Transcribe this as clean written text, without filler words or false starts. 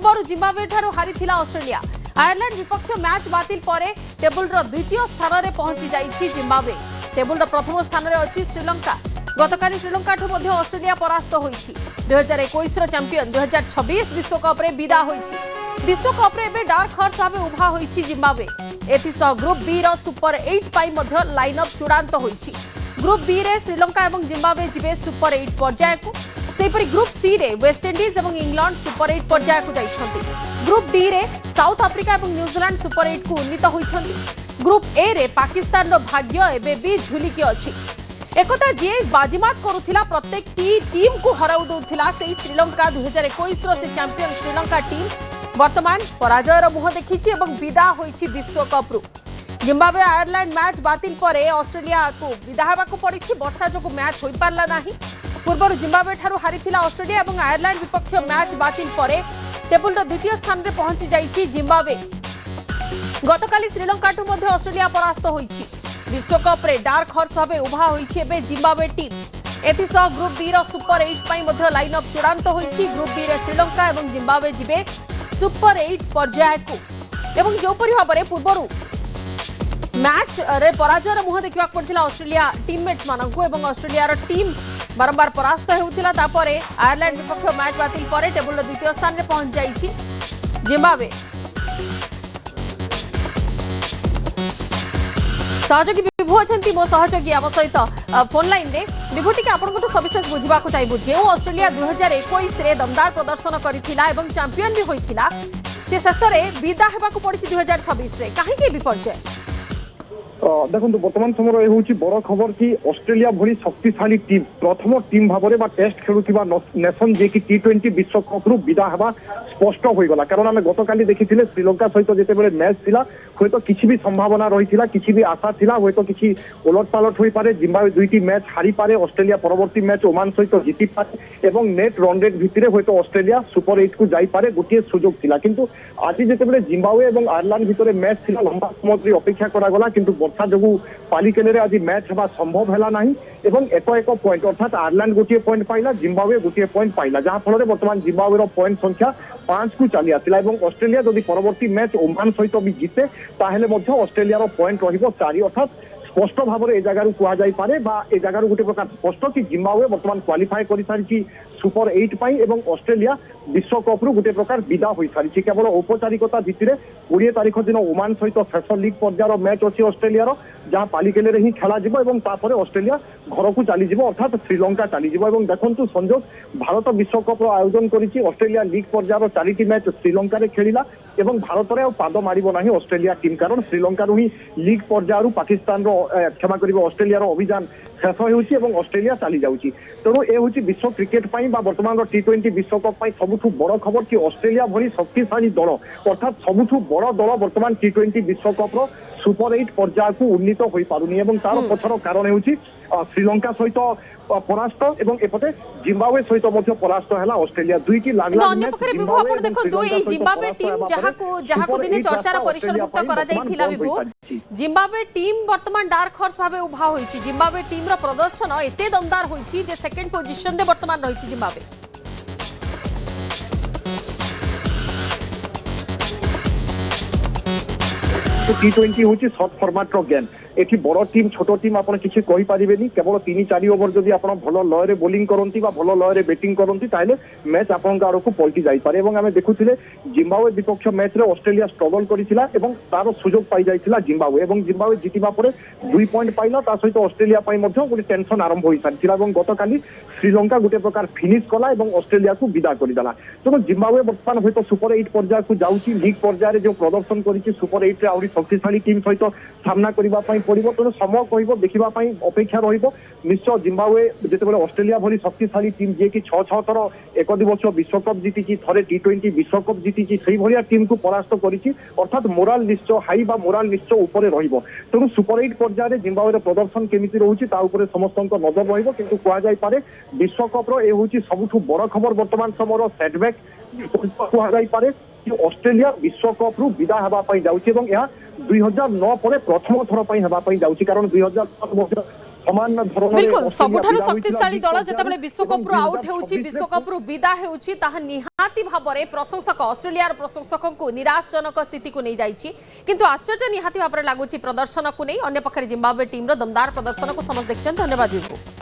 पूर्व जिम्बाब्वे ठारू हारी ऑस्ट्रेलिया। आयरलैंड विपक्ष मैच बातिल पर टेबुल द्वितीय स्थान में पहुंची जाइछि जिम्बाब्वे। टेबुल प्रथम स्थान में अछि श्रीलंका। गतकाली श्रीलंका ठू मध्य ऑस्ट्रेलिया परास्त होइछि। 2021 चैंपियन 2026 विश्वकप रे विदा होइछि। विश्वकप रे एबे डार्क हॉर्स भाबे उभा होइछि जिम्बाब्वे। एथिसह ग्रुप बी रो सुपर 8 पाई मध्य लाइनअप चूड़ांत होइछि। ग्रुप बी रे श्रीलंका और जिम्बाब्वे जिबे सुपर 8 पर्याय को। सेपरि ग्रुप सी रे वेस्टइंडीज और इंग्लैंड सुपर 8 पर्याय को जाइछन्ति। ग्रुप डी रे साउथ अफ्रीका और न्यूजीलैंड सुपर 8 को उन्नीत होइछन्ति। ग्रुप ए रे पाकिस्तान रो भाग्य एबे भी झुलिकी अछि। एकता जे बाजीमात करुथिला प्रत्येक टीम को हराउ दउथिला से श्रीलंका 2021 रो से चैंपियन श्रीलंका टीम वर्तमान पराजयर मुह देखिछि और विदा होइछि विश्वकप रु। जिम्बाब्वे आयरलैंड मैच बातिल पर ऑस्ट्रेलिया को विदा हेबाकु पड़िछि। वर्षा जो मैच हो पारला नाही। पूर्व जिम्बाब्वे ठारू हारिथिला ऑस्ट्रेलिया और आयरलैंड विपक्ष मैच बातिल पर टेबुल द्वितीय स्थान में पहुंची जाइछि जिम्बाब्वे। गतकाली श्रीलंका ठू मध्य ऑस्ट्रेलिया परास्त होइछि। विश्वकप रे डार्क हॉर्स भाबे उभा होइछि एबे जिम्बाब्वे टीम। एथिसह ग्रुप बी रो सुपर 8 पाई मध्य लाइनअप चूड़ांत होइछि। ग्रुप बी रे श्रीलंका और जिम्बाब्वे जिबे सुपर 8 पर्याय को। एवं जोपरि भाबरे पूर्वरु मैच रे पराजयर मुह देखा पड़ता ऑस्ट्रेलिया टीममेट्स मानक एवं ऑस्ट्रेलिया टीम बारंबार परास्त होउथिला। तापरे आयरलैंड विपक्ष मैच बातिल पर टेबुल द्वितीय स्थान में पहुंच जाइछि जिम्बाब्वे। सहयोगी विभू अच्छा मो सहयोगी आम सहित फोन लाइन रे। विभू टी आपको सविशेष बुझा चाहिए जो ऑस्ट्रेलिया 2021 रे दमदार प्रदर्शन करथिला एवं चैंपियन भी होइथिला से शेष में विदा हेबाकु पड़िछि 2026 रे काहेकि विपर्जय। देखो बर्तमान समय ये हूँ बड़ खबर कि ऑस्ट्रेलिया भली शक्तिशाली टीम प्रथम टीम भाव में टेस्ट खेलुवा नेशन जे कि T20 विश्वकप रु विदा हेबा स्पष्ट हो गला। कारण आम गतकाली देखी श्रीलंका सहित जिते मैच थिला हूँ तो किसी भी संभावना रही किसी भी आशा थिला हूँ तो किसी उलट पालट हो पारे। जिम्बाब्वे दुईटी मैच हारी पारे। ऑस्ट्रेलिया परवर्ती मैच ओमान सहित जीति पारे और नेट रन रेट भितर हूँ तो ऑस्ट्रेलिया सुपर 8 को जाई पारे गोटे सुजोग थिला। किंतु आज जिते जिम्बाब्वे और आयरलैंड भितर मैच थिला लंबा समय अपेक्षा करागला किंतु वर्षा जो पालिकेले आज मैच हेबा संभव है ना एवं एक पॉइंट अर्थात आयरलैंड गोटे पॉइंट पाइला जिम्बाब्वे गोटे पॉइंट पाइला जहाँ फल बर्तमान जिम्बाब्वे पॉइंट संख्या 5 को चली आसला। ऑस्ट्रेलिया जदि परवर्ती मैच ओमान सहित भी जीते ताहेले ऑस्ट्रेलिया पॉइंट रहिबो 4 अर्थात स्पष्ट भाव में जगार कहुपे ए जगार गोटे प्रकार स्पष्ट कि जिम्बाब्वे बर्तमान क्वालिफाई कर सारी सुपर 8 पाई एवं ऑस्ट्रेलिया विश्वकप रु गोटे प्रकार विदा हो सारी। केवल औपचारिकता भित्तिरे 20 तारीख दिन ओमान सहित शेष लीग पर्यायर मैच अच्छी ऑस्ट्रेलिया जहाँ पालिकेले ही खेल जापर ऑस्ट्रेलिया घर को चली अर्थात श्रीलंका चली। देखु संजोग भारत विश्वकप आयोजन करी ऑस्ट्रेलिया लीग पर्यायर 4टी मैच श्रीलंका खेला एवं भारत में पाद मार ना ऑस्ट्रेलिया टीम कारण श्रीलंका ही लीग पर्यायर पाकिस्तान क्षमा कर ऑस्ट्रेलिया अभियान शेष हो ऑस्ट्रेलिया चली जाऊँगी। तेणु ये हूँ विश्व क्रिकेट बर्तमान T20 विश्वकप सबुठ बड़ खबर कि ऑस्ट्रेलिया भली शक्तिशाली दल अर्थात सबुठ बड़ दल बर्तमान T20 विश्वकप सुपर 8 पर्याय को उन्नीत हो पारुनी एवं तार पछर कारण हूँ श्रीलंका सहित परास्त एवं एपटे जिम्बाब्वे सहित परास्त है ऑस्ट्रेलिया दुईटी लागला जिम्बाब्वे टीम जहाको दिने चर्चार परिसरभुक्त करा जायथिला। विभू जिम्बाब्वे टीम वर्तमान डार्क हॉर्स भाबे उभा होईछि। जिम्बाब्वे टीम रो प्रदर्शन एते दमदार होईछि जे सेकंड पोजीशन रे वर्तमान रहिछि जिम्बाब्वे। T20 हूँ सर्ट फॉर्मेट गेम एठी बड़ टीम छोट टीम आपन किसी कहि परिबेनी केवल 3-4 ओवर जदि आपन भलो लय रे बोलिंग करंती बा भलो लय रे बैटिंग करंती ताले मैच आपन आड़ को पलटि जाई पारे। एवं आमे देखुथिले जिम्बाब्वे विपक्ष मैच रे ऑस्ट्रेलिया स्ट्रगल करिथिला एवं तार सुजोग पाई जाइथिला जिम्बाब्वे एवं जिम्बाब्वे जितिबा परे 2 पॉइंट पाइला ता सहित ऑस्ट्रेलिया पाई मध्ये गोटे टेंशन आरंभ होई सारिथिला एवं गतकाली श्रीलंका गोटे प्रकार फिनिश कला एवं ऑस्ट्रेलिया को विदा करिदला। तेणु जिम्बाब्वे वर्तमान हयतो सुपर 8 पर्याय को जाउची। लीग पर्याय जो प्रदर्शन करिछि सुपर 8 रे आउरी शक्तिशाली टीम सहित सामना करबा पई पड़िबो। तेणु समय कह देखा अपेक्षा निश्चय जिम्बाब्वे जिते ऑस्ट्रेलिया भली शक्तिशाली टीम जी कि 6 थर एक दिवसीय विश्वकप जीति थे T20 विश्वकप जीति से भाया टीम को परास्त करी अर्थात मोराल निश्चय हाई बा मोराल निश्चय उपर तेणु सुपर 8 पर्यायर जिम्बाब्वे प्रदर्शन केमिति रोचे समस्त नजर रु कहुपे विश्वकप हूँ सबुठ बड़ खबर वर्तमान समय सेटबैक कहुपे ऑस्ट्रेलिया विश्वकप रु विदा होगापी जाऊँगी 2009 पर प्रथम थर पर जाऊँगी कारण 2010 समान धरण बिल्कुल सबुठारु शक्तिशाली दल जेतेबेले विश्वकप रु आउट हेउची विश्वकप रु विदा हेउची ताहा निहा निहाती भाव में प्रशंसक ऑस्ट्रेलिया प्रशंसकों को निराशजनक स्थिति को नहीं जाइए किंतु आश्चर्य निहाती भाव में लगुच प्रदर्शन को नहीं। अन्य पक्षे जिम्बाब्वे टीम दमदार प्रदर्शन को समस्त देखते। धन्यवाद।